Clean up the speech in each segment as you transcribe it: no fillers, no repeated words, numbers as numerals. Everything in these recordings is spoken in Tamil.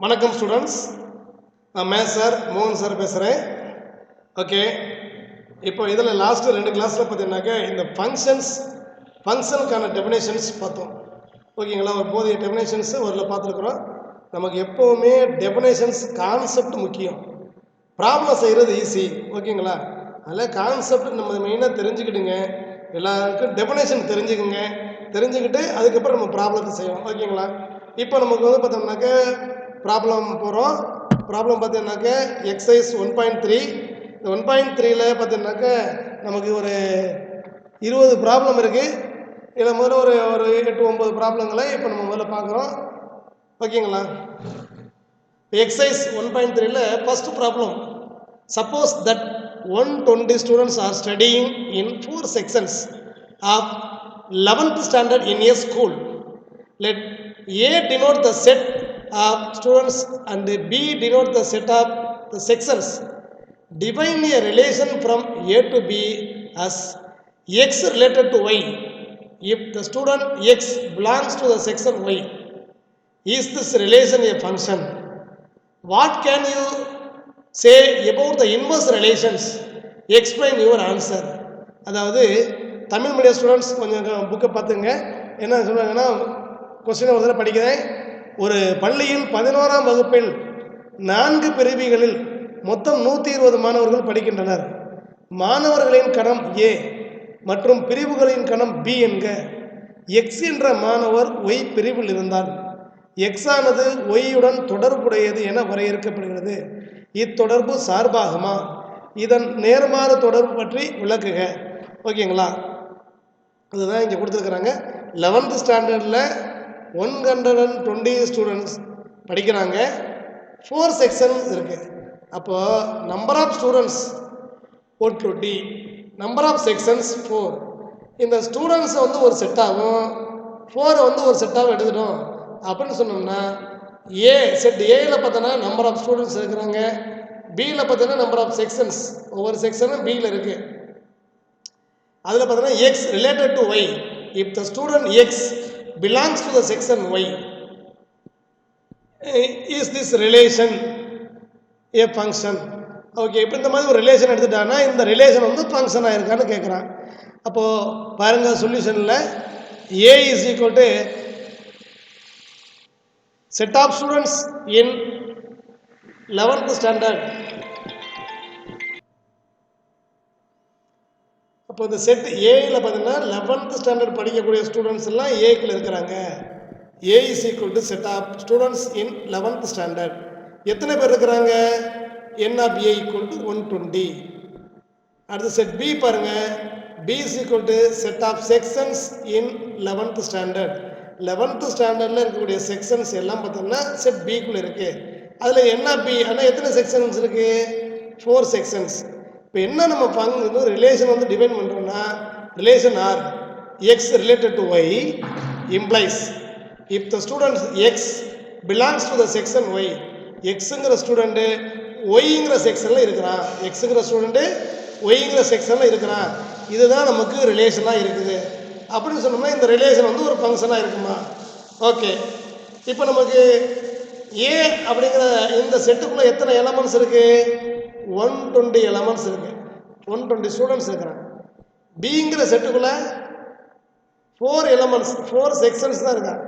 வணக்கம் ஸ்டூடெண்ட்ஸ், நான் மேத்ஸ் சார் மோகன் சார் பேசுகிறேன். ஓகே, இப்போ இதில் லாஸ்ட்டு 2 கிளாஸில் பார்த்தீங்கன்னாக்கா இந்த ஃபங்க்ஷனுக்கான டெஃபினேஷன்ஸ் பார்த்தோம். ஓகேங்களா, ஒரு போதிய டெஃபினேஷன்ஸு ஒரு பார்த்துருக்குறோம். நமக்கு எப்போவுமே டெஃபினேஷன்ஸ் கான்செப்ட் முக்கியம், ப்ராப்ளம் செய்கிறது ஈஸி. ஓகேங்களா, அதில் கான்செப்ட் நம்ம மெயினாக தெரிஞ்சுக்கிடுங்க. எல்லாருக்கும் டெஃபினேஷன் தெரிஞ்சுக்கிட்டு அதுக்கப்புறம் நம்ம ப்ராப்ளத்தை செய்வோம். ஓகேங்களா, இப்போ நமக்கு வந்து பார்த்தோம்னாக்கா ப்ராப்ளம் போகிறோம். ப்ராப்ளம் பார்த்தீங்கன்னாக்கா எக்ஸசைஸ் 1.3. இந்த 1.3ல் பார்த்தீங்கன்னாக்கா நமக்கு ஒரு 20 ப்ராப்ளம் இருக்குது. இதில் முதல்ல ஒரு 8-9 ப்ராப்ளங்களை இப்போ நம்ம முதல்ல பார்க்குறோம். ஓகேங்களா, எக்ஸசைஸ் 1.3ல் first problem, suppose that 120 students are studying in 4 sections of 11th standard in a school. Let A denote the set of students and B denote the set of the sections. Define a relation from A to B as X related to Y if the student X belongs to the section Y. Is this relation a function? What can you say about the inverse relations? Explain your answer. அதாவது தமிழ் மீடியம் ஸ்டூடெண்ட்ஸ் கொஞ்சம் புக்கை பார்த்துங்க. என்ன சொல்கிறாங்கன்னா, கொஸ்டினை முதல்ல படிக்கிறேன். ஒரு பள்ளியில் 11ஆம் வகுப்பில் 4 பிரிவுகளில் மொத்தம் 120 மாணவர்கள் படிக்கின்றனர். மாணவர்களின் கணம் A மற்றும் பிரிவுகளின் கணம் B என்க. எக்ஸ் என்ற மாணவர் ஒய் பிரிவில் இருந்தால் எக்ஸ் ஆனது ஒய்யுடன் தொடர்புடையது என வரையறுக்கப்படுகிறது. இத்தொடர்பு சார்பாகுமா? இதன் நேர்மாறு தொடர்பு பற்றி விளக்குக. ஓகேங்களா, அதுதான் இங்கே கொடுத்துருக்குறாங்க. 11th ஸ்டாண்டர்டில் 120 ஸ்டூடெண்ட்ஸ் படிக்கிறாங்க. 4 செக்ஷன்ஸ் இருக்குது. அப்போது number of students 120, number of sections 4. இந்த ஸ்டூடெண்ட்ஸை வந்து ஒரு செட்டாகவும் 4 வந்து ஒரு செட்டாகவும் எடுத்துட்டோம் அப்படின்னு சொன்னோம்னா, ஏ செட் ஏயில் பார்த்தோன்னா நம்பர் ஆஃப் ஸ்டூடெண்ட்ஸ் இருக்கிறாங்க, பியில் பார்த்தோன்னா நம்பர் ஆஃப் செக்ஷன்ஸ், ஒவ்வொரு செக்ஷனும் பியில் இருக்குது. அதில் பார்த்தோன்னா x related to y if the student x belongs to the section Y. Is this relation a function? Okay, இப்போ இந்த மாதிரி ஒரு ரிலேஷன் எடுத்துட்டான்னா இந்த ரிலேஷன் வந்து ஃபங்க்ஷன் ஆயிருக்கான்னு கேட்குறான். அப்போது பாருங்கள், சொல்யூஷனில் A is equal to set of students in 11th standard. அப்போ இந்த செட் ஏயில் பார்த்தீங்கன்னா 11th ஸ்டாண்டர்ட் படிக்கக்கூடிய ஸ்டூடெண்ட்ஸ் எல்லாம் ஏக்குள்ள இருக்கிறாங்க. A is equal to set of students in 11th standard. எத்தனை பேர் இருக்கிறாங்க? N of A equal to 120. அடுத்து செட் பி பாருங்கள், B is equal to set of sections in 11th standard. 11th ஸ்டாண்டர்டில் இருக்கக்கூடிய செக்ஷன்ஸ் எல்லாம் பார்த்தோம்னா செட் பிக்குள்ளே இருக்குது. அதில் என் ஆஃப் பி ஆனால் எத்தனை செக்ஷன்ஸ் இருக்குது? 4 செக்ஷன்ஸ். இப்போ என்ன நம்ம ரிலேஷன் வந்து டிஃபைன் பண்ணுறோம்னா, relation R X related to Y implies if the students X belongs to the section Y. எக்ஸுங்கிற ஸ்டூடெண்ட்டு ஒய்ங்கிற செக்ஷனில் இருக்கிறான், எக்ஸுங்கிற ஸ்டூடெண்ட்டு ஒய்ங்கிற செக்ஷனில் இருக்கிறான். இதுதான் நமக்கு ரிலேஷனாக இருக்குது அப்படின்னு சொன்னோம்னா இந்த ரிலேஷன் வந்து ஒரு ஃபங்க்ஷனாக இருக்குமா? ஓகே, இப்போ நமக்கு ஏ அப்படிங்கிற இந்த செட்டுக்குள்ளே எத்தனை எலமெண்ட்ஸ் இருக்குது? 120 எலமெண்ட்ஸ் இருக்குது, 120 ஸ்டூடெண்ட்ஸ் இருக்கிறாங்க. பிங்கிற செட்டுக்குள்ளே 4 எலமெண்ட்ஸ் 4 செக்ஷன்ஸ் தான் இருக்காங்க.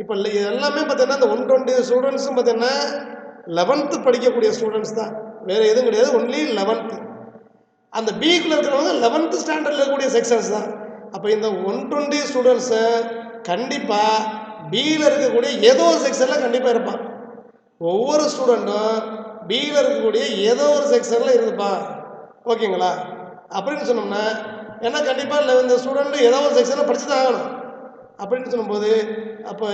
இப்போ எல்லாமே பார்த்தீங்கன்னா இந்த 120 ஸ்டூடெண்ட்ஸும் பார்த்தீங்கன்னா 11th படிக்கக்கூடிய ஸ்டூடெண்ட்ஸ் தான், வேறு எதுவும் கிடையாது, ஒன்லி 11th. அந்த பிக்குள்ளே இருக்கிறவங்க 11th ஸ்டாண்டர்டில் இருக்கக்கூடிய செக்ஷன்ஸ் தான். அப்போ இந்த 120 ஸ்டூடெண்ட்ஸை கண்டிப்பாக பியில் இருக்கக்கூடிய ஏதோ ஒரு செக்ஷனில் கண்டிப்பாக இருப்பான். ஒவ்வொரு ஸ்டூடெண்ட்டும் பியில் இருக்கக்கூடிய ஏதோ ஒரு செக்ஷனில் இருந்துப்பா. ஓகேங்களா, அப்படின்னு சொன்னோம்னா ஏன்னா கண்டிப்பாக இந்த ஸ்டூடெண்ட்டு ஏதோ ஒரு செக்ஷனில் படித்து தான் ஆகணும். அப்படின்னு சொல்லும்போது அப்போ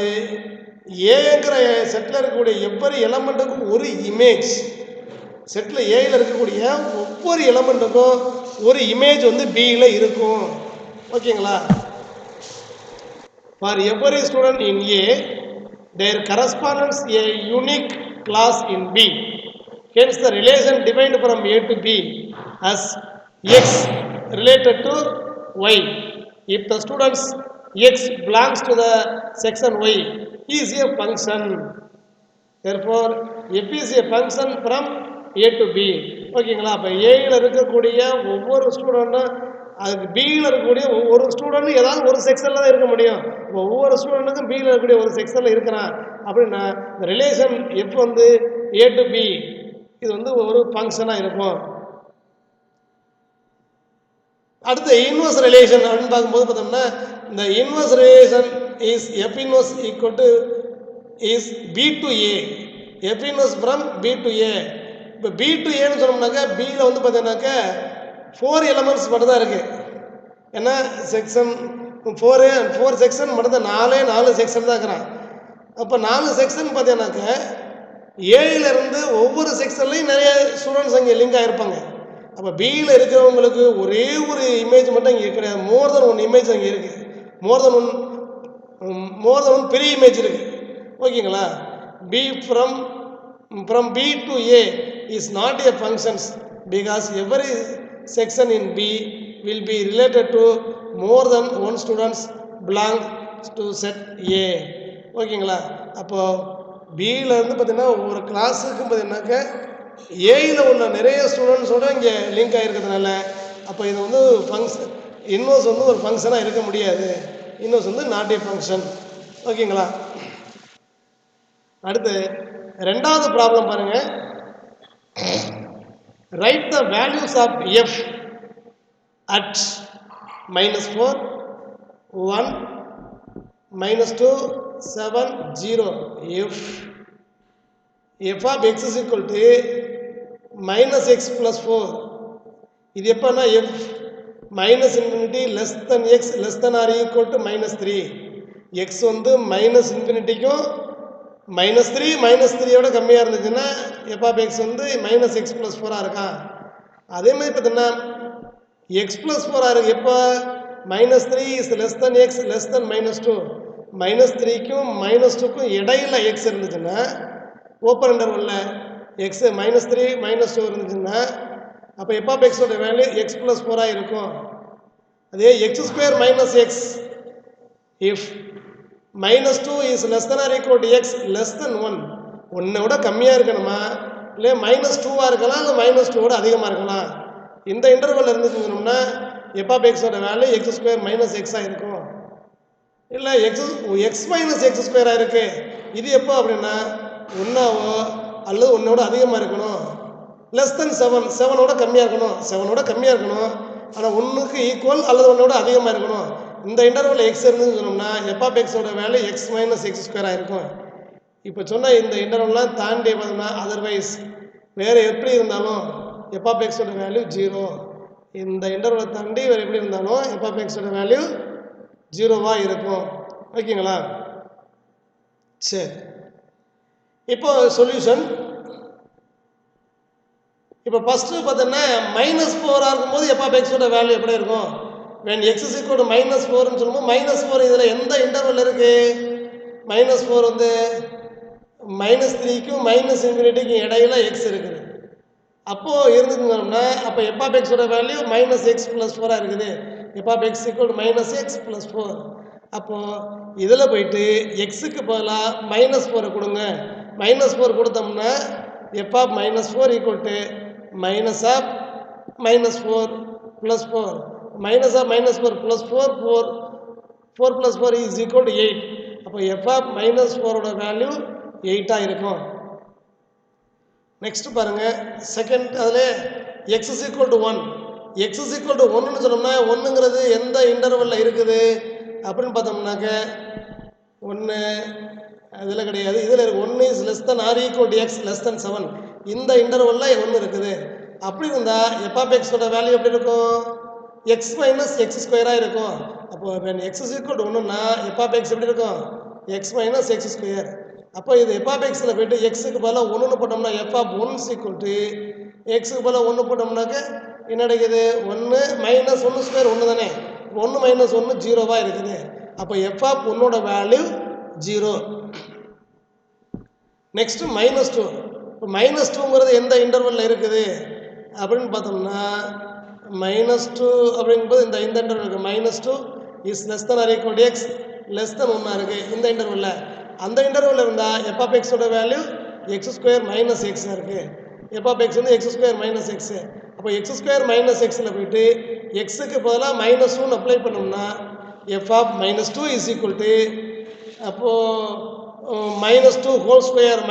ஏங்கிற செட்டில் இருக்கக்கூடிய எவ்வொரு எலமெண்ட்டுக்கும் ஒரு இமேஜ், செட்டில் ஏயில் இருக்கக்கூடிய ஒவ்வொரு எலமெண்ட்டுக்கும் ஒரு இமேஜ் வந்து பியில் இருக்கும். ஓகேங்களா, for every student in A there correspondence a unique class in B. Hence the relation defined from A to B as X related to Y. If the students X belongs to the section Y, he is a function. therefore f is a function from a to b. ஓகேங்களா? அப்போ ஏயில் இருக்கக்கூடிய ஒவ்வொரு ஸ்டூடெண்ட்டும் அதுக்கு பியில் இருக்கக்கூடிய ஒவ்வொரு ஸ்டூடெண்ட் ஏதாவது ஒரு செக்ஷனில் தான் இருக்க முடியும். ஒவ்வொரு ஸ்டூடெண்ட்டுக்கும் பியில் இருக்கக்கூடிய ஒரு செக்ஷனில் இருக்கிறான் அப்படின்னா இந்த ரிலேஷன் எஃப் வந்து ஏ டு பி இது வந்து ஒரு ஃபங்க்ஷனாக இருக்கும். அடுத்து இன்வர்ஸ் ரிலேஷன் அப்படின்னு பார்க்கும்போது பார்த்தோம்னா இந்த inverse relation is F inverse equal to is B to A. F inverse from B to A. இப்போ பி டு ஏன்னு சொன்னோம்னாக்கா பியில் வந்து பார்த்தீங்கன்னாக்கா 4 எலமெண்ட்ஸ் மட்டும் தான் இருக்குது. ஏன்னா செக்ஷன் 4 செக்ஷன் மட்டும் தான் 4 செக்ஷன் தான் இருக்கிறான். அப்போ 4 செக்ஷன் பார்த்தீங்கன்னாக்கா ஏயிலிருந்து ஒவ்வொரு செக்ஷன்லையும் நிறைய ஸ்டூடெண்ட்ஸ் அங்கே லிங்க் ஆகிருப்பாங்க. அப்போ பியில் இருக்கிறவங்களுக்கு ஒரே ஒரு இமேஜ் மட்டும் இங்கே கிடையாது. மோர் தென் ஒன் இமேஜ் அங்கே இருக்குது. மோர் தென் ஒன் பெரிய இமேஜ் இருக்குது. ஓகேங்களா? B from B to A is not a functions because every section in B will be related to more than one students belong to set A. ஓகேங்களா? அப்போ பியில் இருந்து பார்த்தீங்கன்னா ஒரு கிளாஸுக்கு பார்த்தீங்கன்னாக்க ஏயில் உள்ள நிறைய ஸ்டூடெண்ட்ஸோட இங்கே லிங்க் ஆகிருக்கிறதுனால அப்போ இது வந்து ஃபங்க்ஷன் இன்வர்ஸ் வந்து ஒரு ஃபங்க்ஷனாக இருக்க முடியாது. இன்வர்ஸ் வந்து நாட் ஏ ஃபங்க்ஷன். ஓகேங்களா? அடுத்து ரெண்டாவது ப்ராப்ளம் பாருங்கள். Write the values of f at -4, 1, -2, 7, 0. f of x is equal to -x plus 4. இது எப்போனா f minus infinity less than x less than or equal to -3. x வந்து மைனஸ் இன்ஃபினிட்டிக்கும் -3 -3யோட கம்மியாக இருந்துச்சுன்னா f of x வந்து -x plus 4 இருக்கான். அதே மாதிரி பார்த்தீங்கன்னா x plus 4 இருக்கு. எப்போ -3 is less than x less than -2. -3க்கும் -2க்கும் இடையில x இருந்துச்சுன்னா ஓப்பன் இன்டர்வல்ல x -3 -2 இருந்துச்சுன்னா அப்போ f of x ஓட வேல்யூ x plus 4 இருக்கும். அதே x² - x if -2 is less than or equal to x less than 1 ஒன்னை விட கம்மியாக இருக்கணுமா இல்லை -2 இருக்கலாம் இல்லை -2 அதிகமாக இருக்கலாம். இந்த இன்டர்வல் இருந்துச்சுன்னா f of x ஓட வேல்யூ x² - x இருக்கும். இல்லை x -x² இருக்கு. இது எப்போ அப்படின்னா ஒன்றாவோ அல்லது ஒன்னோட அதிகமாக இருக்கணும். லெஸ் தென் 7ஓட கம்மியாக இருக்கணும். 7ஓட கம்மியாக இருக்கணும். ஆனால் 1க்கு ஈக்குவல் அல்லது ஒன்னோட அதிகமாக இருக்கணும். இந்த இன்டர்வல் எக்ஸ் இருந்துன்னு சொன்னோம்னா f of x ஓட வேல்யூ x - x² இருக்கும். இப்போ சொன்ன இந்த இன்டர்வல்லாம் தாண்டி பார்த்தோம்னா அதர்வைஸ் வேறு எப்படி இருந்தாலும் f of x ஓட வேல்யூ 0. இந்த இன்டர்வலை தாண்டி வேறு எப்படி இருந்தாலும் f of x ஓட வேல்யூ 0வாக இருக்கும். ஓகேங்களா? சரி, இப்போ சொல்யூஷன். இப்போ ஃபஸ்ட்டு பார்த்தோன்னா -4 இருக்கும்போது f of x ஓட வேல்யூ எப்படி இருக்கும்? when x is equal to -4ன்னு சொல்லும்போது -4 இதில் எந்த இன்டர்வல் இருக்குது? -4 வந்து -3க்கும் -∞ இடையில x இருக்குது. அப்போது இருந்துக்கணும்னா அப்போ f of x ஓட வேல்யூ -x plus 4 இருக்குது. f of x equal to -x plus 4. அப்போது இதில் போயிட்டு எக்ஸுக்கு பதிலாக -4 கொடுங்க. -4 கொடுத்தோம்னா f of -4 equal to minus of -4 plus 4. minus of -4 plus 4 plus 4 is equal to 8. அப்போ f of -4 ஓட வேல்யூ 8ஆக இருக்கும். நெக்ஸ்ட் பாருங்கள் செகண்ட் அதில் x is equal to 1. x is equal to 1ன்னு சொன்னோம்னா 1ங்கிறது எந்த இன்டர்வலில் இருக்குது அப்படின்னு பார்த்தோம்னாக்க 1 அதில் கிடையாது. இதில் இருக்குது 1 is less than or equal to x less than 7. இந்த இன்டர்வலில் 1 இருக்குது. அப்படி இருந்தால் f of x ஓட வேல்யூ எப்படி இருக்கும்? x - x² இருக்கும். அப்போ when x is equal to 1ன்னா f of x எப்படி இருக்கும்? x - x². அப்போ இது f of xல போய்ட்டு xக்கு பதிலாக 1ன்னு போட்டோம்னா f of 1 is equal to xக்கு பதிலாக 1 போட்டோம்னாக்க என்ன கிடைக்குது? 1 - 1² 1 தானே. 1 - 1 0வாக இருக்குது. அப்போ f of 1ஓட வேல்யூ 0. நெக்ஸ்ட்டு -2. இப்போ -2ங்கிறது எந்த இன்டர்வலில் இருக்குது அப்படின்னு பார்த்தோம்னா -2 அப்படிங்கும்போது இந்த இன்டர்வல் இருக்குது. -2 is less than or equal to x less than 1 இருக்குது இந்த இன்டர்வலில். அந்த இன்டர்வலில் இருந்தால் f of x ஓட value x square minus x இருக்குது. எஃப் ஆஃப் எக்ஸ் வந்து எக்ஸ் ஸ்கொயர் மைனஸ் எக்ஸு. அப்போ எக்ஸ் ஸ்கொயர் மைனஸ் எக்ஸில் போயிட்டு எக்ஸுக்கு பதிலாக -2 அப்ளை பண்ணோம்னா f of -2 is equal to அப்போது -2 ஹோல் ஸ்கொயர்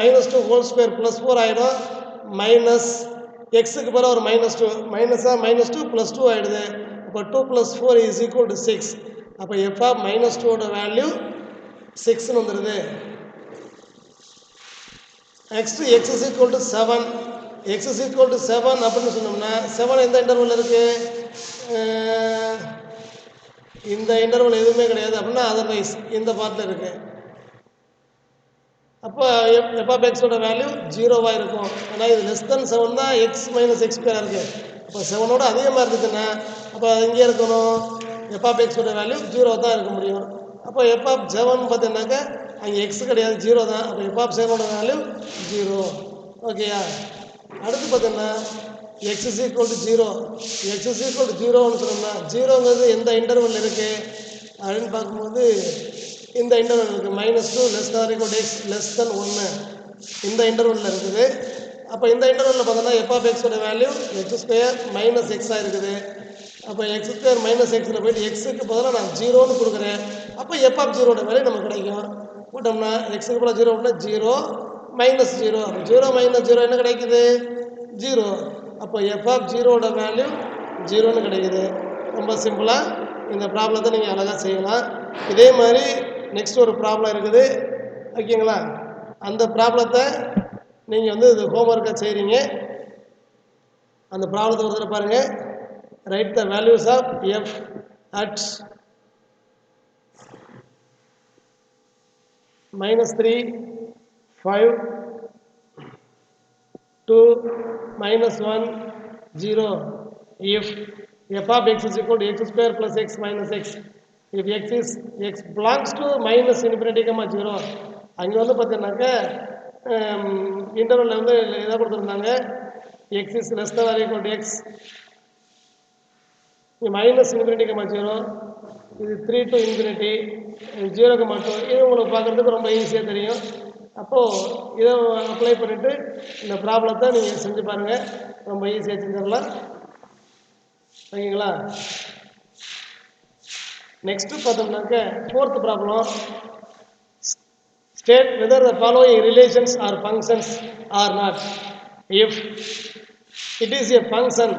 ப்ளஸ் 4 ஆகிடும். மைனஸ் எக்ஸுக்கு பதிலாக ஒரு -2 -2 ப்ளஸ் 2 ஆகிடுது. அப்போ 2 + 4 இஸ் ஈக்குவல் டு 6. அப்போ எஃப் ஆஃப் -2ஓட வேல்யூ 6ன்னு வந்துடுது. Next X is equal to 7. X is equal to 7 அப்படின்னு சொன்னோம்னா 7 எந்த இன்டர்வல் இருக்குது? இந்த இன்டர்வல் எதுவுமே கிடையாது அப்படின்னா அதர்வைஸ் இந்த பார்ட்டில் இருக்குது. அப்போ எஃப் ஆஃப் எக்ஸோட வேல்யூ 0வாக இருக்கும். ஏன்னா இது <7 தான் எக்ஸ் மைனஸ் எக்ஸ் ஸ்கொயர் இருக்குது. இப்போ 7ஓட அதிகமாக இருந்துச்சுன்னா அப்போ இங்கே இருக்கணும் எஃப் ஆஃப் எக்ஸோட வேல்யூ 0 தான் இருக்க முடியும். அப்போ எஃப் ஆஃப் 7 பார்த்தீங்கன்னாக்கா அங்கே எக்ஸ் கிடையாது 0 தான். அப்போ எஃப் ஆஃப் 7ஓட வேல்யூ 0. ஓகேயா? அடுத்து பார்த்தீங்கன்னா X is equal to 0. X is equal to 0ன்னு சொன்னோம்னா 0ங்கிறது எந்த இன்டர்வல் இருக்குது அப்படின்னு பார்க்கும்போது இந்த இன்டர்வல் இருக்குது. -2 x < 1 இந்த இன்டர்வலில் இருக்குது. அப்போ இந்த இன்டர்வலில் பார்த்தோன்னா எஃப் ஆஃப் எக்ஸோட வேல்யூ எக்ஸ் ஸ்கொயர் மைனஸ் எக்ஸாக இருக்குது. அப்போ எக்ஸ் ஸ்கொயர் மைனஸ் எக்ஸில் போயிட்டு எக்ஸுக்கு பதிலாக நான் 0ன்னு கொடுக்குறேன். அப்போ எஃப் ஆஃப் 0ஓட வேல்யூ நமக்கு கிடைக்கும். போட்டோம்னா எக்ஸுக்கு பதிலாக 0 போட்டால் 0 -0. அப்போ 0 - 0 என்ன கிடைக்குது? 0. அப்போ எஃப் ஆஃப் 0ஓட வேல்யூ 0ன்னு கிடைக்குது. ரொம்ப சிம்பிளாக இந்த ப்ராப்ளத்தை நீங்கள் அழகாக செய்யலாம். இதே மாதிரி நெக்ஸ்ட் ஒரு ப்ராப்ளம் இருக்குது. ஓகேங்களா? அந்த ப்ராப்ளத்தை நீங்கள் வந்து இது ஹோம்ஒர்க்காக செய்கிறீங்க. அந்த ப்ராப்ளத்தை ஒரு தடவை பாருங்கள். Write the values of f at -3 5 2 -1 0 if f of x is equal to x square plus x minus x. If x belongs to minus infinity, 0. அங்கே வந்து பார்த்தீங்கன்னாக்க இன்டர்வலில் வந்து எதை கொடுத்துருந்தாங்க? x is less than or equal to x. minus infinity, 0. இது 3 to infinity 0,2. இது உங்களுக்கு பார்க்குறதுக்கு ரொம்ப ஈஸியாக தெரியும். அப்போது இதை அப்ளை பண்ணிவிட்டு இந்த ப்ராப்ளத்தை நீங்கள் செஞ்சு பாருங்கள். ரொம்ப ஈஸியாக செஞ்சிடலாம். ஓகேங்களா? நெக்ஸ்ட்டு பார்த்தோம்னாக்க 4th problem. State whether the following relations are functions or not. If it is a function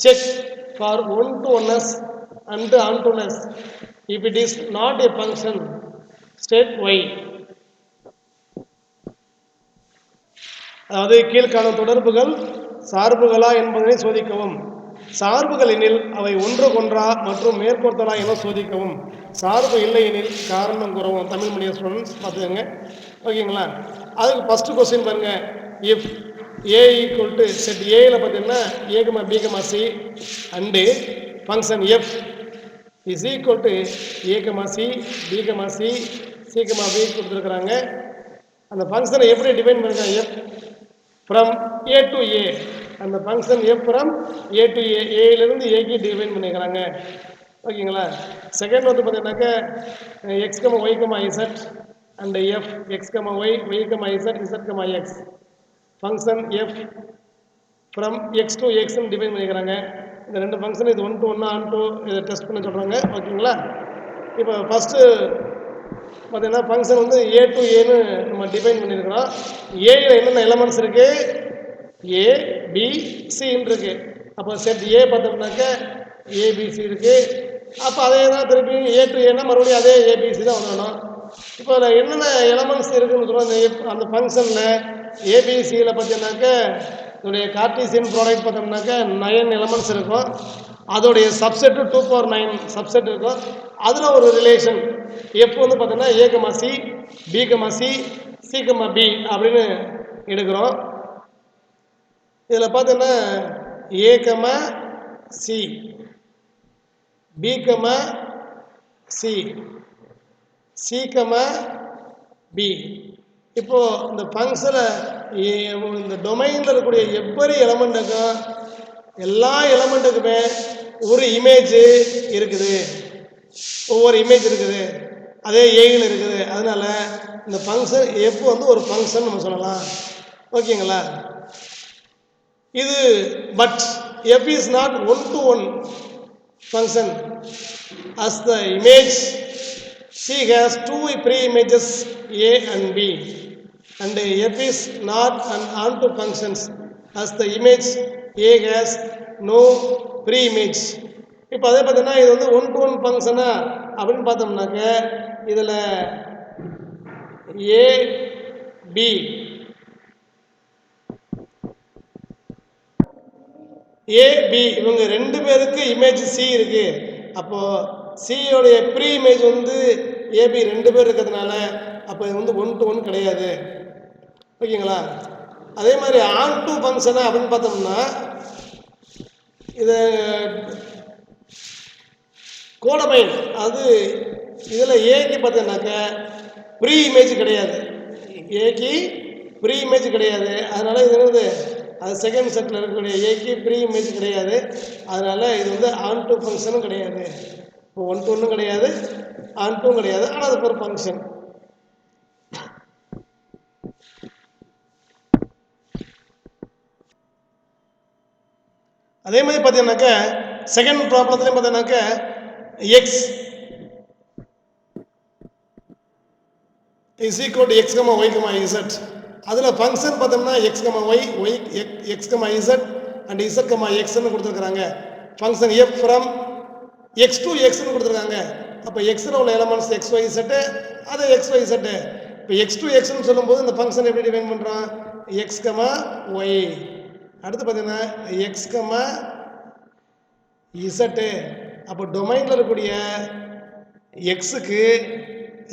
check for one to oneness and ontoness. If it is not a function state why. அதாவது கீழ்காணும் தொடர்புகள் சார்புகளா என்பதனை சோதிக்கவும். சார்புகள் எனில் அவை ஒன்றுக்கொன்றா மற்றும் மேற்கொள்த்தலா என சோதிக்கவும். சார்பு இல்லை எனில் காரணம் கூறவும். தமிழ் மீடியம் ஸ்டூடெண்ட்ஸ் பார்த்துக்கோங்க. ஓகேங்களா? அதுக்கு ஃபஸ்ட்டு கொஸ்டின் பாருங்கள். If A equal to set ஏயில் பார்த்தீங்கன்னா a, b, c and function F is equal to a, c, b, c, b கொடுத்துருக்குறாங்க. அந்த ஃபங்க்ஷனை எப்படி டிஃபைன் பண்ணிருக்காங்க? F from A to A. அந்த function F from A to A, ஏலேருந்து ஏக்கு டிஃபைன் பண்ணிக்கிறாங்க. ஓகேங்களா? செகண்ட் வந்து பார்த்தீங்கன்னாக்கா x, y, z and F x, y, y, z, z, x. Function F from X to எக்ஸ்ன்னு டிஃபைன் பண்ணிக்கிறாங்க. இந்த ரெண்டு ஃபங்க்ஷன் இது 1-to-1 ஆன்-to இதை டெஸ்ட் பண்ண சொல்கிறாங்க. ஓகேங்களா? இப்போ ஃபஸ்ட்டு பார்த்தீங்கன்னா ஃபங்க்ஷன் வந்து ஏ டு ஏன்னு நம்ம டிஃபைன் பண்ணியிருக்கிறோம். ஏயில் என்னென்ன எலமெண்ட்ஸ் இருக்குது? ஏ, பி, சின்னு இருக்குது. அப்போ செட் ஏ பார்த்தோம்னாக்க ஏபிசி இருக்குது. அப்போ அதே தான் திருப்பி ஏ டு ஏன்னா மறுபடியும் அதே ஏபிசி தான் வந்துடணும். இப்போ அதில் என்னென்ன எலமெண்ட்ஸ் இருக்குதுன்னு சொல்லுவோம் அந்த ஃபங்க்ஷனில். ஏபிசியில் பார்த்தீங்கன்னாக்க இதோடைய கார்ட்டீசியன் ப்ராடக்ட் பார்த்தோம்னாக்க 9 எலமெண்ட்ஸ் இருக்கும். அதோடைய சப்செட்டு 2/9 சப்செட் இருக்கும். அதில் ஒரு ரிலேஷன் எஃப் வந்து பார்த்தோன்னா a, c, b, c, b அப்படின்னு எடுக்கிறோம். இதில் பார்த்தீங்கன்னா a, c, b, c, c, b. இப்போது இந்த ஃபங்க்ஷனை இந்த டொமைனில் இருக்கக்கூடிய எவ்வொரு எலமெண்ட்டுக்கும் எல்லா எலமெண்ட்டுக்குமே ஒரு இமேஜ் இருக்குது. ஒவ்வொரு இமேஜ் இருக்குது. அதே ஏயில் இருக்குது. அதனால் இந்த ஃபங்க்ஷன் எஃப் வந்து ஒரு ஃபங்க்ஷன் நம்ம சொல்லலாம். ஓகேங்களா? இது but f is not one to one function as the image C has two pre-images A and B, and f is not an onto functions as the image A has no pre-image. இப்போ அதே பார்த்தீங்கன்னா இது வந்து ஒன் டு ஒன் ஃபங்க்ஷனா அப்படின்னு பார்த்தோம்னாக்க இதில் ஏ பி இவங்க ரெண்டு பேருக்கு இமேஜ் சி இருக்கு. அப்போ சியோடைய ப்ரீ இமேஜ் வந்து ஏபி ரெண்டு பேர் இருக்கிறதுனால அப்போ இது வந்து ஒன் டு ஒன் கிடையாது. ஓகேங்களா? அதே மாதிரி ஆன் டு ஃபங்க்ஷனா அப்படின்னு பார்த்தோம்னா இது கோடமைன், அது இதில் ஏக்கு பார்த்தீங்கன்னாக்க ப்ரீ இமேஜ் கிடையாது, ஏக்கு ப்ரீ இமேஜ் கிடையாது. அதனால இது வந்து அது செகண்ட் செட்டில் இருக்கக்கூடிய ஏக்கு ப்ரீ இமேஜ் கிடையாது. அதனால் இது வந்து ஆன் டு ஃபங்க்ஷனும் கிடையாது. இப்போ ஒன் டு ஒன்றும் கிடையாது, ஆன் டூவும் கிடையாது. ஆனால் அது ஒரு ஃபங்க்ஷன். அதே மாதிரி பார்த்தீங்கன்னாக்க செகண்ட் ப்ராப்ளத்துலையும் பார்த்தீங்கன்னாக்க X is equal to X comma Y comma Z. அதில் ஃபங்க்ஷன் பார்த்தோம்னா X comma Y, Y X comma Z and Z comma எக்ஸ்ன்னு கொடுத்துருக்குறாங்க. Function F from X to எக்ஸ்ன்னு கொடுத்துருக்காங்க. அப்போ எக்ஸில் உள்ள எலமெண்ட்ஸ் எக்ஸ் ஒய் இசட்டு, அது எக்ஸ் ஒய் இசட்டு. இப்போ எக்ஸ் டு எக்ஸ்ன்னு சொல்லும்போது இந்த ஃபங்க்ஷன் எப்படி டிஃபைன் பண்ணுறோம்? X comma Y. அடுத்து பார்த்தீங்கன்னா எக்ஸ் கமா இசட்டு. அப்போ டொமைனில் இருக்கக்கூடிய எக்ஸுக்கு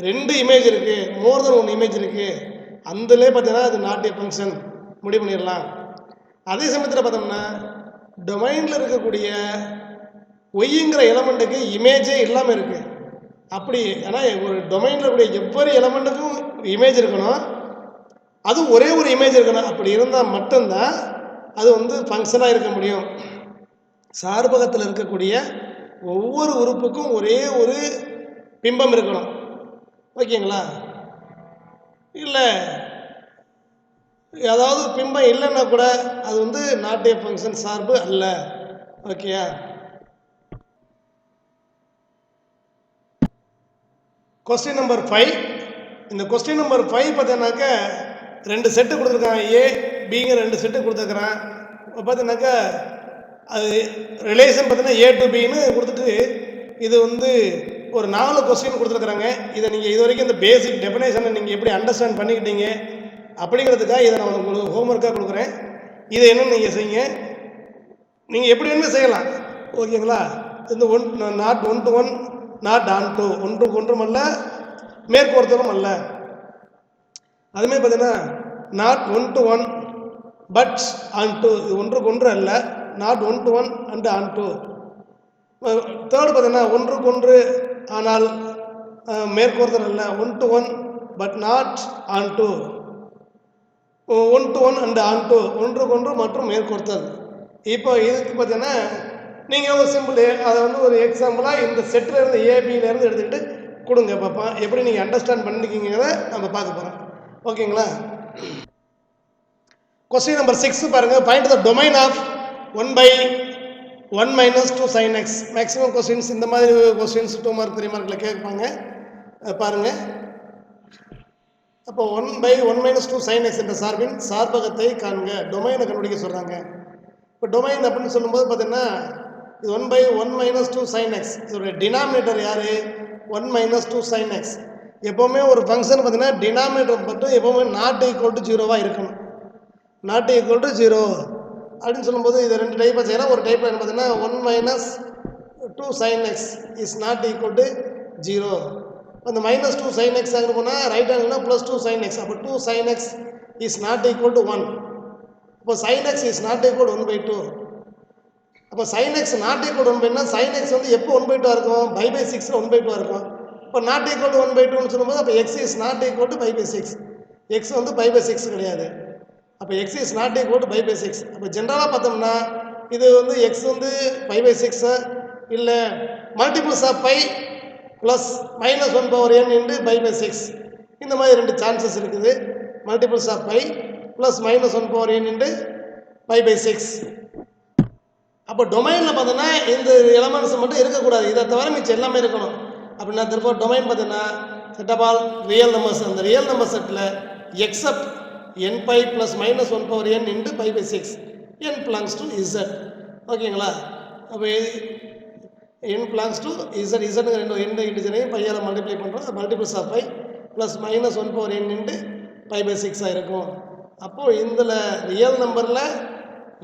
ரெண்டு இமேஜ் இருக்குது, மோர் தென் ஒன் இமேஜ் இருக்குது. அந்தலே பார்த்தீங்கன்னா அது நாட் ஏ ஃபங்க்ஷன் முடிவு பண்ணிடலாம். அதே சமயத்தில் பார்த்தோம்னா டொமைனில் இருக்கக்கூடிய ஒய்ங்கிற எலமெண்ட்டுக்கு இமேஜே இல்லாமல் இருக்குது. அப்படி ஏன்னா ஒரு டொமைனில் இருக்கக்கூடிய எவ்வொரு எலமெண்ட்டுக்கும் இமேஜ் இருக்கணும், அதுவும் ஒரே ஒரு இமேஜ் இருக்கணும். அப்படி இருந்தால் மட்டும்தான் அது வந்து ஃபங்க்ஷனாக இருக்க முடியும். சார்பகத்தில் இருக்கக்கூடிய ஒவ்வொரு உறுப்புக்கும் ஒரே ஒரு பிம்பம் இருக்கணும். ஓகேங்களா? இல்லை அதாவது பிம்பம் இல்லைன்னா கூட அது வந்து நாட் ஏ ஃபங்க்ஷன், சார்பு அல்ல. ஓகேயா? Question number 5. இந்த கொஸ்டின் நம்பர் 5 பார்த்தீங்கன்னாக்க ரெண்டு செட்டு கொடுத்துருக்காங்க, ஏ பிங்கிற ரெண்டு செட்டு கொடுத்துருக்குறான். பார்த்தீங்கன்னாக்கா அது ரிலேஷன் பார்த்தீங்கன்னா ஏ டு பின்னு கொடுத்துட்டு இது வந்து ஒரு 4 கொஸ்டின் கொடுத்துருக்குறாங்க. இதை நீங்கள் இது வரைக்கும் இந்த பேசிக் டெஃபினேஷனை நீங்கள் எப்படி அண்டர்ஸ்டாண்ட் பண்ணிக்கிட்டீங்க அப்படிங்கிறதுக்காக இதை நான் உங்களுக்கு ஹோம்ஒர்க்காக கொடுக்குறேன். இதை என்னென்னு நீங்கள் செய்யுங்க. நீங்கள் எப்படி வேணுமே செய்யலாம். ஓகேங்களா? இந்த not one to one, not on to, ஒன்றுக்கு ஒன்றும் அல்ல, மேற்கோர்த்தலும் அல்ல. அதுமாதிரி பார்த்தீங்கன்னா not one to one but on to, இது ஒன்றுக்கு ஒன்று அல்ல, not one to one and on to. Third பார்த்தீங்கன்னா ஒன்றுக்கு ஒன்று ஆனால் மேற்கோர்த்தல் அல்ல, one to one but not on to, one to one and on to, ஒன்றுக்கு ஒன்று மற்றும் மேற்கோர்த்தல். இப்போ இதுக்கு பார்த்தீங்கன்னா நீங்கள் ஒரு சிம்பிள் அதை வந்து ஒரு எக்ஸாம்பிளாக இந்த செட்டில் இருந்து ஏபியிலேருந்து எடுத்துக்கிட்டு கொடுங்க பார்ப்போம். எப்படி நீங்கள் அண்டர்ஸ்டாண்ட் பண்ணிக்கிங்கிறத நம்ம பார்க்க போகிறோம். ஓகேங்களா? கொஸ்டின் நம்பர் 6 பாருங்கள். Find the domain of 1/1 - 2 sin x. Maximum questions இந்த மாதிரி கொஸ்டின்ஸ் 2 மார்க் 3 மார்க்கில் கேட்பாங்க. பாருங்கள். அப்போ 1/1 - 2 sin x என்ற சார்பின் சார்பகத்தை காண்க. டொமைனை கண்டுபிடிக்க சொல்கிறாங்க. இப்போ டொமைன் அப்படின்னு சொல்லும்போது பார்த்தீங்கன்னா இது 1/1 - 2 sin x. இதோடைய டினாமினேட்டர் யார்? 1 - 2 sin x. எப்போவுமே ஒரு ஃபங்க்ஷன் பார்த்தீங்கன்னா டினாமினேட்டர் மட்டும் எப்போவுமே நாட் ஈக்குவல் டு 0வாக இருக்கணும். நாட் ஈக்குவல் டு 0 அப்படின்னு சொல்லும்போது இதை ரெண்டு டைப்பாக செய்யலாம். ஒரு டைப் என்ன பார்த்தீங்கன்னா 1 - 2 sin x is not equal to 0. அந்த -2 sin x ஆகிட்டு போனால் ரைட் ஆங்கிள்னா +2 sin x. அப்போ 2 sin x is not equal to 1. அப்போ sin x is not equal 1/2. அப்போ sin x நாட் ஈக்குவல் 1/2னா sin x வந்து எப்போ 1/2 இருக்கும்? π/6 1/2 இருக்கும். இப்போ நாட் ஈக்குவல் 1/2ன்னு சொல்லும்போது அப்போ x is not equal to π/6. x வந்து π/6 கிடையாது. அப்போ x is not equal to π/6. அப்போ ஜென்ரலாக பார்த்தோம்னா இது வந்து x வந்து π/6 இல்லை மல்டிபிள்ஸ் ஆஃப் π ப்ளஸ் -1/n × π/6. இந்த மாதிரி ரெண்டு சான்சஸ் இருக்குது. Multiples of π plus minus 1 power n into pi pi 6. அப்போ டொமைனில் பார்த்தோன்னா இந்த எலமெண்ட்ஸ் மட்டும் இருக்கக்கூடாது, இதை தவிர மிச்சம் எல்லாமே இருக்கணும். அப்படின்னா திரும்ப டொமைன் பார்த்தீங்கன்னா set of all real numbers, அந்த ரியல் நம்பர் செட்டில் except n pi plus minus 1 power n into pi pi 6 n belongs to z. ஓகேங்களா? அப்போ n பிலாங்ஸ் டு z, zங்க ரெண்டு இன்டிஜரையும் பையால் மல்டிப்ளை பண்ணுறோம், multiples of pi plus minus 1 power n into pi pi 6 இருக்கும். அப்போது இதில் ரியல் நம்பரில்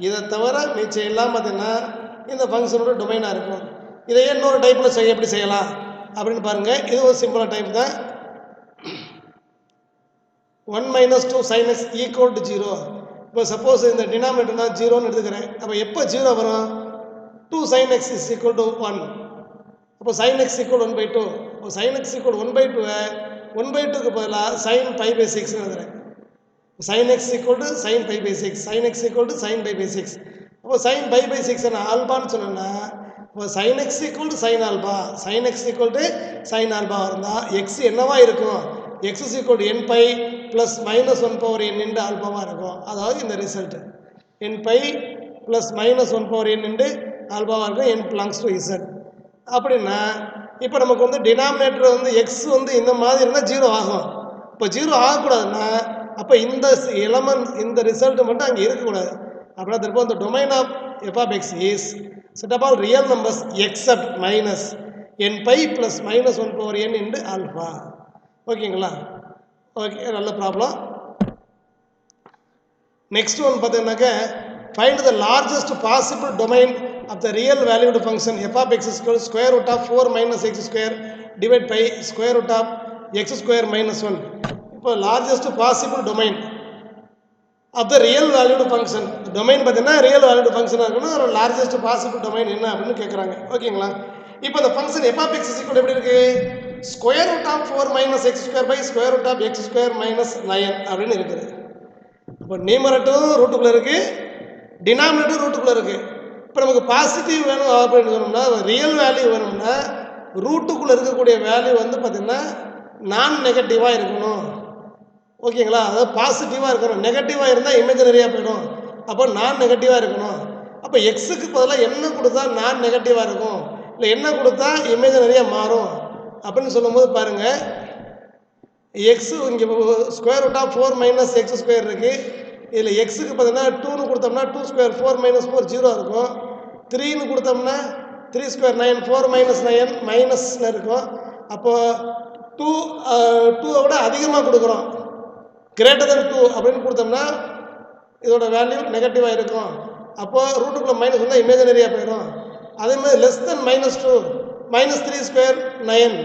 இதை தவிர மிச்சம் எல்லாம் பார்த்தீங்கன்னா இந்த ஃபங்க்ஷனோட டொமைனாக இருக்கும். இதையே இன்னொரு டைப்பில் எப்படி செய்யலாம் அப்படின்னு பாருங்கள். இது ஒரு சிம்பிளாக டைப் தான். 1 minus 2 sine x equal to 0. இப்போ சப்போஸ் இந்த டினாமினேட்டர் நான் 0ன்னு எடுத்துக்கிறேன். அப்போ எப்போ 0 வரும்? 2 sine x is equal to 1. அப்போ சைன் எக்ஸ் ஈக்குவல் 1/2. இப்போ சைன் எக்ஸ் ஈக்குவல் 1/2 1/2க்கு பதிலாக சைன் பை பை 6ன்னு எழுதுறேன். sin x equal to sin pi by 6, sin x equal to sin pi by 6. அப்போ sin pi by 6 நான் ஆல்பான்னு சொன்னேன்னா இப்போ sin x equal to sin alpha, sin x equal to sin alpha இருந்தால் x என்னவா இருக்கும்? x is equal to n pi plus minus 1 power n into alpha இருக்கும். அதாவது இந்த result n pi plus minus 1 power n into alpha இருக்கும். n belongs to z. அப்படின்னா இப்போ நமக்கு வந்து டினாமினேட்டர் வந்து x வந்து இந்த மாதிரி இருந்தால் 0 ஆகும். இப்போ 0 ஆகக்கூடாதுன்னா அப்போ இந்த எலமெண்ட் இந்த ரிசல்ட் மட்டும் அங்கே இருக்கக்கூடாது. அப்படின்னா திரும்ப இந்த domain of f of x is set of all real numbers except minus n pi plus minus 1 power n into alpha. ஓகேங்களா? ஓகே, நல்ல ப்ராப்ளம். நெக்ஸ்ட் ஒன் பார்த்தீங்கன்னாக்க find the largest possible domain of the real valued function f of x square square root of 4 minus x square divide by square root of x square minus 1. இப்போ largest possible domain of the real valued function, domain பார்த்தீங்கன்னா ரியல் வேல்யூடு ஃபங்க்ஷனாக இருக்கணும். ஒரு லார்ஜஸ்ட் பாசிபிள் டொமைன் என்ன அப்படின்னு கேட்குறாங்க. ஓகேங்களா? இப்போ இந்த function f of x equal எப்படி இருக்கு? Square root of 4 minus x square by square root of x square minus 9 அப்படின்னு இருக்குது. இப்போ நியூமரேட்டரும் ரூட்டுக்குள்ளே இருக்குது, டினாமினேட்டரும் ரூட்டுக்குள்ளே இருக்குது. இப்போ நமக்கு பாசிட்டிவ் வேணும் அப்படின்னு சொன்னோம்னா, ரியல் வேல்யூ வேணும்னா ரூட்டுக்குள்ளே இருக்கக்கூடிய வேல்யூ வந்து பார்த்திங்கன்னா நான் நெகட்டிவாக இருக்கணும். ஓகேங்களா? அதாவது பாசிட்டிவாக இருக்கணும். நெகட்டிவாக இருந்தால் இமேஜினரியாக போயிடும். அப்போ நான் நெகட்டிவாக இருக்கணும். அப்போ எக்ஸுக்கு பதிலாக என்ன கொடுத்தா நான் நெகட்டிவாக இருக்கும், இல்லை என்ன கொடுத்தா இமேஜினரியாக மாறும் அப்படின்னு சொல்லும்போது பாருங்கள், எக்ஸு இங்கே square root of 4 minus x square இருக்குது. இதில் எக்ஸுக்கு பார்த்தீங்கன்னா 2ன்னு கொடுத்தோம்னா 2 ஸ்கொயர் 4 மைனஸ் 4 0 இருக்கும். 3ன்னு கொடுத்தோம்னா 3 ஸ்கொயர் 9 4 மைனஸ் 9 மைனஸில் இருக்கும். அப்போது 2 விட அதிகமாக கொடுக்குறோம், கிரேட்டர் தென் 2 அப்படின்னு கொடுத்தோம்னா இதோட வேல்யூ நெகட்டிவாக இருக்கும். அப்போது ரூட்டுக்குள்ளே மைனஸ் வந்தால் இமேஜினரியாக போயிடும். அதே மாதிரி less than -2 minus 3 square 9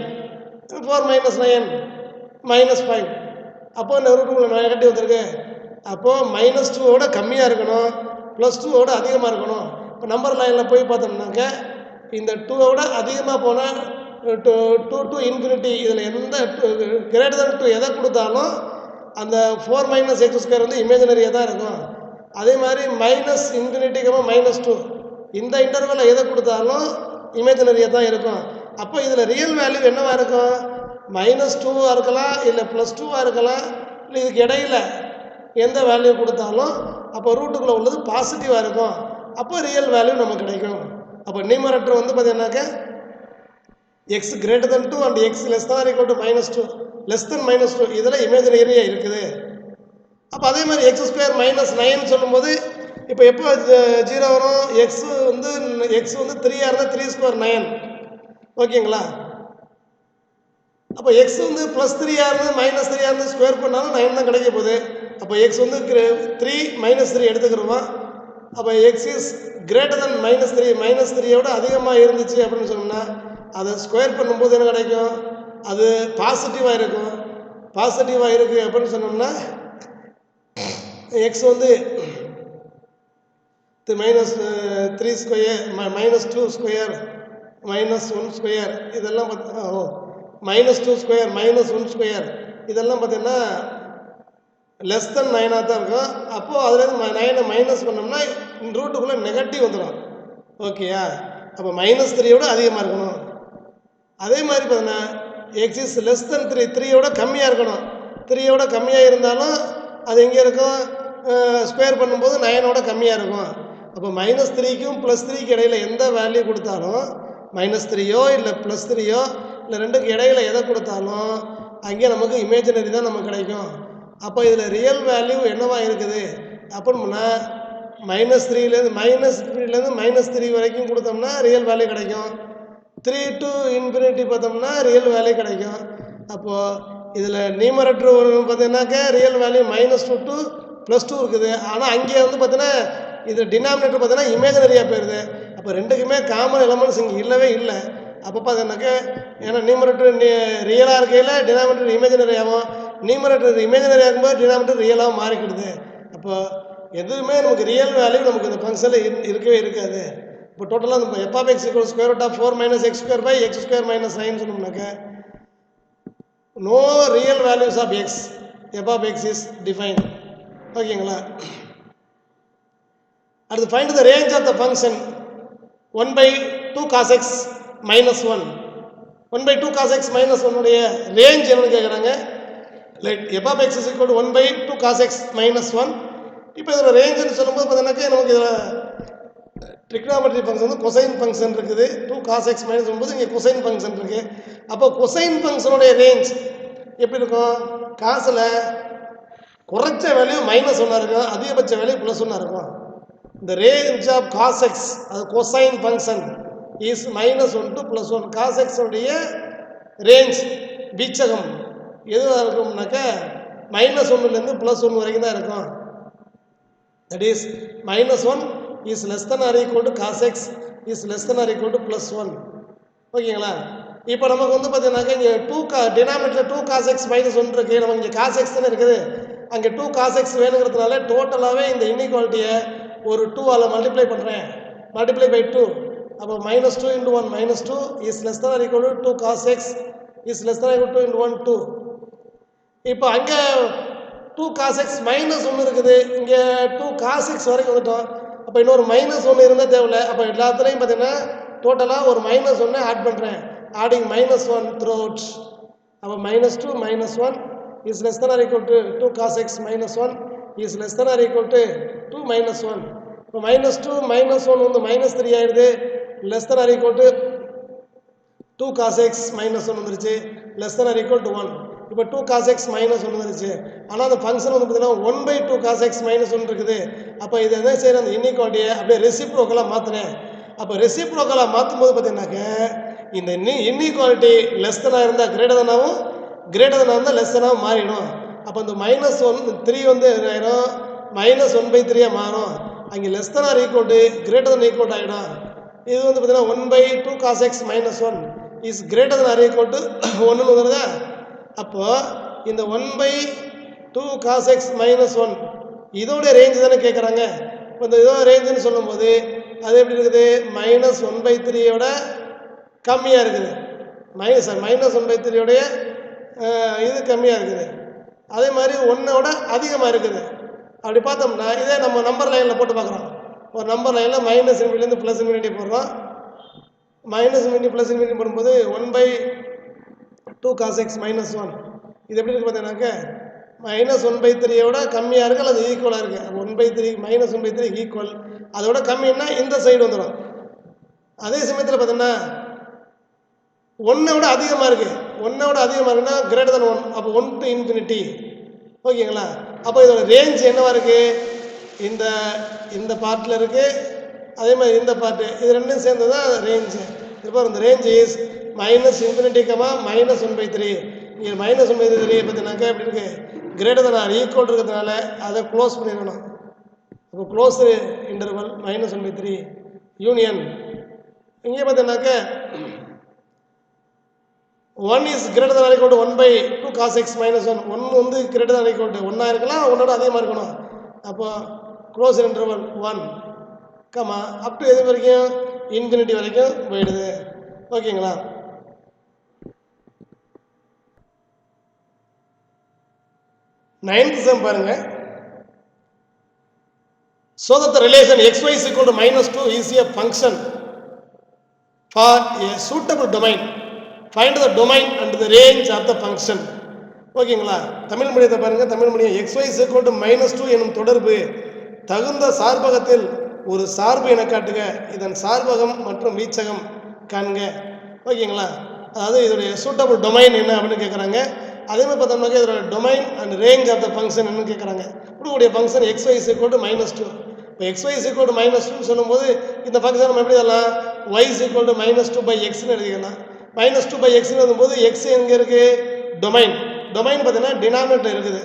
4 minus 9 minus 5. அப்போது இந்த ரூட்டுக்குள்ளே நெகட்டிவ் வந்துருக்கு. அப்போது -2 விட கம்மியாக இருக்கணும், +2 விட அதிகமாக இருக்கணும். இப்போ நம்பர் லைனில் போய் பார்த்தோம்னாக்க இந்த 2 விட அதிகமாக போனால் 2 டு இன்ஃபினிட்டி, இதில் எந்த கிரேட்டர் தென் 2 எதை கொடுத்தாலும் அந்த 4 மைனஸ் எக்ஸ் ஸ்கொயர் வந்து இமேஜினரியாக தான் இருக்கும். அதே மாதிரி மைனஸ் இன்ஃபினிட்டிக்கு -2 இந்த இன்டர்வலில் எதை கொடுத்தாலும் இமேஜினரியாக தான் இருக்கும். அப்போ இதில் ரியல் வேல்யூ என்னவாக இருக்கும்? -2 இருக்கலாம், இல்லை +2 இருக்கலாம், இல்லை இதுக்கு இடையில் எந்த வேல்யூ கொடுத்தாலும் அப்போ ரூட்டுக்குள்ளே உள்ளது பாசிட்டிவாக இருக்கும். அப்போ ரியல் வேல்யூ நமக்கு கிடைக்கும். அப்போ நியூமரேட்டர் வந்து பார்த்தீங்கன்னாக்க X greater than 2 and X less தான் ஈக்குவல் டு -2 லெஸ் தென் -2 இதில் இமேஜினரியாக இருக்குது. அப்போ அதே மாதிரி எக்ஸ் ஸ்கொயர் மைனஸ் 9 சொல்லும்போது இப்போ எப்போ 0 வரும்? எக்ஸ் வந்து 3 இருந்தால் 3 ஸ்கொயர் 9. ஓகேங்களா? அப்போ எக்ஸ் வந்து +3 இருந்து -3 இருந்து ஸ்கொயர் பண்ணாலும் 9 தான் கிடைக்க போகுது. அப்போ எக்ஸ் வந்து 3 -3 எடுத்துக்கிறோம். அப்போ எக்ஸ் இஸ் கிரேட்டர் தென் -3 -3 அதிகமாக இருந்துச்சு அப்படின்னு சொன்னோம்னா அதை ஸ்கொயர் பண்ணும்போது என்ன கிடைக்கும்? அது பாசிட்டிவாக இருக்கும். பாசிட்டிவாக இருக்குது அப்படின்னு சொன்னோம்னா எக்ஸ் வந்து -3 ஸ்கொயர் -2 ஸ்கொயர் -1 ஸ்கொயர் இதெல்லாம் பார்த்தீங்கன்னா -2 ஸ்கொயர் -1 ஸ்கொயர் இதெல்லாம் பார்த்தீங்கன்னா லெஸ் தென் 9 தான் இருக்கும். அப்போது அதுலேருந்து 9 மைனஸ் பண்ணோம்னா ரூட்டுக்குள்ளே நெகட்டிவ் வந்துடும். ஓகேயா? அப்போ -3 அதிகமாக இருக்கணும். அதே மாதிரி பார்த்தீங்கன்னா எக்ஸ் இஸ் லெஸ் தென் 3 3 கம்மியாக இருக்கணும். 3 கம்மியாக இருந்தாலும் அது எங்கே இருக்கும்? ஸ்கொயர் பண்ணும்போது 9ஓட கம்மியாக இருக்கும். அப்போ -3க்கும் +3க்கு இடையில எந்த வேல்யூ கொடுத்தாலும் -3யோ இல்லை +3யோ இல்லை ரெண்டுக்கு இடையில எதை கொடுத்தாலும் அங்கே நமக்கு இமேஜினரி தான் நமக்கு கிடைக்கும். அப்போ இதில் ரியல் வேல்யூ என்னவா இருக்குது அப்படின்னா -3லேருந்து -3 வரைக்கும் கொடுத்தோம்னா ரியல் வேல்யூ கிடைக்கும். 3 to infinity பார்த்தோம்னா ரியல் வேல்யூ கிடைக்கும். அப்போது இதில் நியூமரேட்டர் பார்த்தீங்கன்னாக்கா ரியல் வேல்யூ -2 to +2 இருக்குது. ஆனால் அங்கே வந்து பார்த்தீங்கன்னா இது டினாமினேட்டர் பார்த்தீங்கன்னா இமேஜினரியாக போயிடுது. அப்போ ரெண்டுக்குமே காமன் எலமெண்ட்ஸ் இங்கே இல்லவே இல்லை. அப்போ பார்த்தீங்கன்னாக்கா ஏன்னா நியூமரேட்டர் ரியலாக இருக்கையில் டினாமினேட்டர் இமேஜினரி ஆகும், நியூமரேட்டர் இமேஜினரி ஆகும்போது டினாமினேட்டர் ரியலாக மாறிக்கிடுது. அப்போ எதுவுமே நமக்கு ரியல் வேல்யூ நமக்கு இந்த ஃபங்க்ஷனில் இருக்கவே இருக்காது. இப்போ டோட்டலாக நம்ம f(x = √4 - x² / x² - 9 சொன்னோம்னாக்கா no real values of x, f(x) is defined. ஓகேங்களா? அடுத்து find the range of the function 1/2 cos x - 1. 1/2 cos x - 1 உடைய ரேஞ்ச் என்னன்னு கேட்குறாங்க. Like f(x) = 1/2 cos x - 1. இப்போ இதோட ரேஞ்சுன்னு சொல்லும்போது பார்த்தீங்கன்னாக்கா நமக்கு இதில் ட்ரிக்னாமெட்ரி ஃபங்க்ஷன் வந்து கொசைன் ஃபங்க்ஷன் இருக்குது. 2 cos x - 1 இங்கே கொசைன் ஃபங்க்ஷன் இருக்குது. அப்போ கொசைன் ஃபங்க்ஷனுடைய ரேஞ்ச் எப்படி இருக்கும்? காசில் குறைச்ச வேல்யூ -1 இருக்கும், அதிகபட்ச வேல்யூ +1 இருக்கும். இந்த ரேஞ்ச் ஆஃப் cos x அது cosine function is -1 to +1. cos x உடைய ரேஞ்ச் வீச்சகம் எதுவாக இருக்கும்னாக்கா -1லேருந்து +1 வரைக்கும் தான் இருக்கும். That is -1 is less than or equal to cos x is less than or equal to +1. ஓகேங்களா? இப்போ நமக்கு வந்து பார்த்தீங்கன்னாக்கா இங்கே டினாமினேட்டர் 2 cos x - 1 இருக்குது. நமக்கு இங்கே cos x தானே இருக்குது. அங்கே 2 cos x வேணுங்கிறதுனால டோட்டலாகவே இந்த இன்இக்வாலிட்டியை ஒரு 2ஆல் மல்டிப்ளை பண்ணுறேன். Multiply by 2. அப்போ -2 × 1 -2 is less than or equal to 2 cos x is less than or equal to 2 × 1 2. இப்போ அங்கே 2 cos x -1 இருக்குது, இங்கே 2 cos x வரைக்கும் வந்துட்டோம். அப்போ இன்னொரு -1 இருந்தால் தேவையில்லை. அப்போ எல்லாத்துலேயும் பார்த்தீங்கன்னா டோட்டலாக ஒரு -1 ஆட் பண்ணுறேன். Adding -1 throughout. அப்போ -2 -1 is less than or equal to 2 cos x - 1 is less than or equal to 2 - 1. இப்போ -2 -1 வந்து -3 ஆயிடுது. Less than or equal to 2 cos x - 1 வந்துருச்சு. Less than or equal to 1. இப்போ 2 cos x - 1 வந்துருச்சு. ஆனால் அந்த ஃபங்க்ஷன் வந்து பார்த்தீங்கன்னா 1/2 cos x - 1 இருக்குது. அப்போ இதை என்ன செய்யற அந்த இன்இக்வாலிட்டியை அப்படியே ரெசிப்ரோக்கலாக மாற்றினேன். அப்போ ரெசிப்ரோக்கலாக மாற்றும் போது பார்த்தீங்கன்னாக்க இந்த இன்இக்வாலிட்டி லெஸ் தெனாக இருந்தால் கிரேட்டர் தெனாகவும், கிரேட்டர் தெனாக இருந்தால் லெஸ் தெனாகவும் மாறிடும். அப்போ இந்த -3 வந்து என்ன ஆயிடும்? -1/3 மாறும். அங்கே less than or equal to greater than equal ஆகிடும். இது வந்து பார்த்தீங்கன்னா 1/2 cos x - 1 is greater than or equal to 1 வந்துடுதா? அப்போ இந்த 1/2 cos x - 1 இதோட ரேஞ்ச் தானே கேட்குறாங்க. இப்போ இந்த இதோட ரேஞ்சுன்னு சொல்லும்போது அது எப்படி இருக்குது? -1/3யோட கம்மியாக இருக்குது. -1/3யோடைய இது கம்மியாக இருக்குது. அதே மாதிரி 1ஓட அதிகமாக இருக்குது. அப்படி பார்த்தோம்னா இதே நம்ம நம்பர் லைனில் போட்டு பார்க்குறோம். ஒரு நம்பர் லைனில் -∞ +∞ போடுறோம். -∞ +∞ போடும்போது 1/2 cos x - 1 இது எப்படி இருக்குது பார்த்தீங்கன்னாக்க -1/3யோட கம்மியாக இருக்குது அல்லது ஈக்குவலாக இருக்குது. 1/3 -1/3 ஈக்குவல், அதோட கம்மின்னா இந்த சைடு வந்துடும். அதே சமயத்தில் பார்த்தீங்கன்னா 1ஓட அதிகமாக இருக்குது. 1ஓட அதிகமாக இருக்குன்னா கிரேட்டர் தென் 1. அப்போ 1 to ∞. ஓகேங்களா? அப்போ இதோட ரேஞ்ச் என்னவா இருக்குது? இந்த பார்ட்டில் இருக்குது, அதே மாதிரி இந்த பார்ட்டு, இது ரெண்டும் சேர்ந்து தான் ரேஞ்சு. இப்போ இந்த ரேஞ்ச் இஸ் -∞, -1/3. இங்கே -1/3 பார்த்தீங்கன்னாக்கா எப்படி இருக்குது? கிரேட்டர் தென் ஆர் ஈக்குவல் இருக்கிறதுனால அதை க்ளோஸ் பண்ணிடணும். அப்போ க்ளோஸ் இன்டர்வல் -1/3 யூனியன். இங்கே பார்த்தீங்கன்னாக்கா 1 is greater than or equal to 1/2 cos x - 1. 1 வந்து greater than or equal to 1 இருக்கலாம், 1ஓட அதிகமாக இருக்கணும். அப்போ க்ளோஸ் இன்டர்வல் 1 அப் டு எது வரைக்கும்? ∞ வரைக்கும் போயிடுது. ஓகேங்களா? நைன்த் சம் பாருங்க. So that the relation xy is equal to -2 is a function for a suitable domain. Find the domain and the range of the function. ஓகேங்களா? தமிழ் மொழியத்தை பாருங்கள். தமிழ் மொழியம் xy -2 எனும் தொடர்பு தகுந்த சார்பகத்தில் ஒரு சார்பு என காட்டுக. இதன் சார்பகம் மற்றும் வீச்சகம் காண்க. ஓகேங்களா? அதாவது இதோடைய சூட்டபிள் டொமைன் என்ன அப்படின்னு கேட்குறாங்க. அதே மாதிரி பார்த்தோம்னாக்க இதோட domain and range of the function என்னன்னு கேட்குறாங்க. கொடுக்கக்கூடிய ஃபங்க்ஷன் xy -2. இப்போ xy -2 சொல்லும்போது இந்த ஃபங்க்ஷன் நம்ம எப்படி எழுதலாம்? y -2/xன்னு எழுதிக்கலாம். -2/xன்னு எழுதும்போது x எங்கே இருக்குது? டொமைன். டொமைன் பார்த்தீங்கன்னா டினாமினேட்டர் இருக்குது.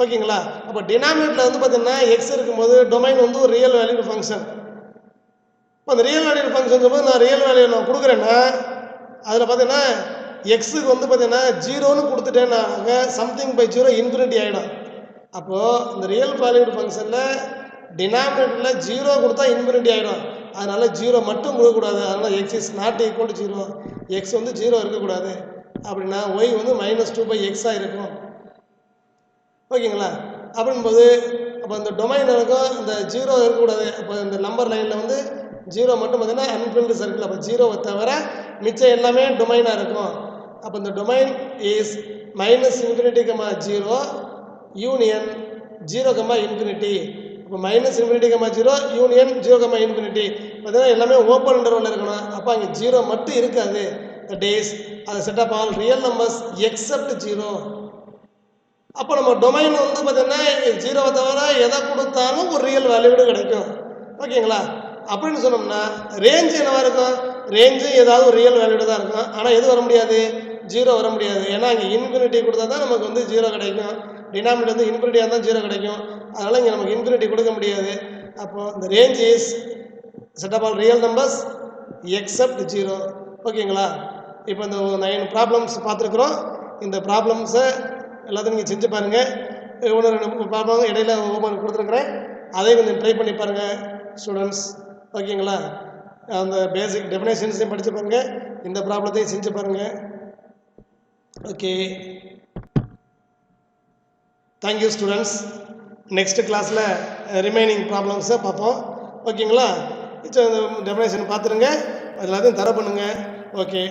ஓகேங்களா? அப்போ டினாமினேட்டரில் வந்து பார்த்தீங்கன்னா எக்ஸ் இருக்கும்போது டொமைன் வந்து ஒரு ரியல் வேல்யூடு ஃபங்க்ஷன். இப்போ அந்த ரியல் வேல்யூடு ஃபங்க்ஷன் போது நான் ரியல் வேல்யூ நான் கொடுக்குறேன்னா அதில் பார்த்தீங்கன்னா எக்ஸுக்கு வந்து பார்த்தீங்கன்னா 0ன்னு கொடுத்துட்டேன்னாக்க சம்திங் பை 0 இன்ஃபினிட்டி ஆகிடும். அப்போது இந்த ரியல் வேல்யூடு ஃபங்க்ஷனில் டினாமினேட்டரில் 0 கொடுத்தா இன்ஃபினிட்டி ஆகிடும். அதனால் 0 மட்டும் கொடுக்கக்கூடாது. அதனால் X is not equal to 0. X வந்து 0 இருக்கக்கூடாது. அப்படின்னா ஒய் வந்து -2/x இருக்கும். ஓகேங்களா? அப்படின்போது அப்போ இந்த டொமைன் இருக்கும், இந்த 0 இருக்கக்கூடாது. அப்போ இந்த நம்பர் லைனில் வந்து 0 மட்டும் பார்த்தீங்கன்னா அன்ஃபில்டு சர்க்கிள். அப்போ 0வை தவிர மிச்சம் எல்லாமே டொமைனாக இருக்கும். அப்போ இந்த டொமைன் இஸ் -∞, 0 யூனியன் 0, இப்போ -∞, 0 யூனியன் 0, பார்த்தீங்கன்னா எல்லாமே ஓப்பன் இன்டர்வலில் இருக்கணும். அப்போ அங்கே 0 மட்டும் இருக்காது. தட் இஸ் அது set of all real numbers except 0. அப்போ நம்ம டொமைன் வந்து பார்த்தீங்கன்னா 0வை தவிர எதை கொடுத்தாலும் ஒரு ரியல் வேல்யூடு கிடைக்கும். ஓகேங்களா? அப்படின்னு சொன்னோம்னா ரேஞ்சு என்னவா இருக்கும்? ரேஞ்சு ஏதாவது ஒரு ரியல் வேல்யூடு தான் இருக்கும். ஆனால் எது வர முடியாது? 0 வர முடியாது. ஏன்னா இங்கே இன்ஃபினிட்டி கொடுத்தா தான் நமக்கு வந்து 0 கிடைக்கும். டினாமினேட்டர் வந்து இன்ஃபினிட்டியாக இருந்தால் 0 கிடைக்கும். அதனால் இங்கே நமக்கு இன்ஃபினிட்டி கொடுக்க முடியாது. அப்போது இந்த range is set of all real numbers except 0. ஓகேங்களா? இப்போ இந்த 9 ப்ராப்ளம்ஸ் பார்த்துருக்குறோம். இந்த ப்ராப்ளம்ஸை எல்லாத்தையும் நீங்கள் செஞ்சு பாருங்கள். 1-2 ப்ராப்ளம் இடையில ஹோம்ஒர்க் கொடுத்துருக்குறேன். அதையும் கொஞ்சம் ட்ரை பண்ணி பாருங்கள் ஸ்டூடெண்ட்ஸ். ஓகேங்களா? அந்த பேசிக் டெஃபினேஷன்ஸையும் படித்து பாருங்கள். இந்த ப்ராப்ளத்தையும் செஞ்சு பாருங்கள். Okay, thank you students. நெக்ஸ்ட் கிளாஸில் ரிமைனிங் ப்ராப்ளம்ஸை பார்ப்போம். ஓகேங்களா? இந்த டெஃபினேஷன் பார்த்துருங்க, எல்லாத்தையும் தர பண்ணுங்கள். ஓகே.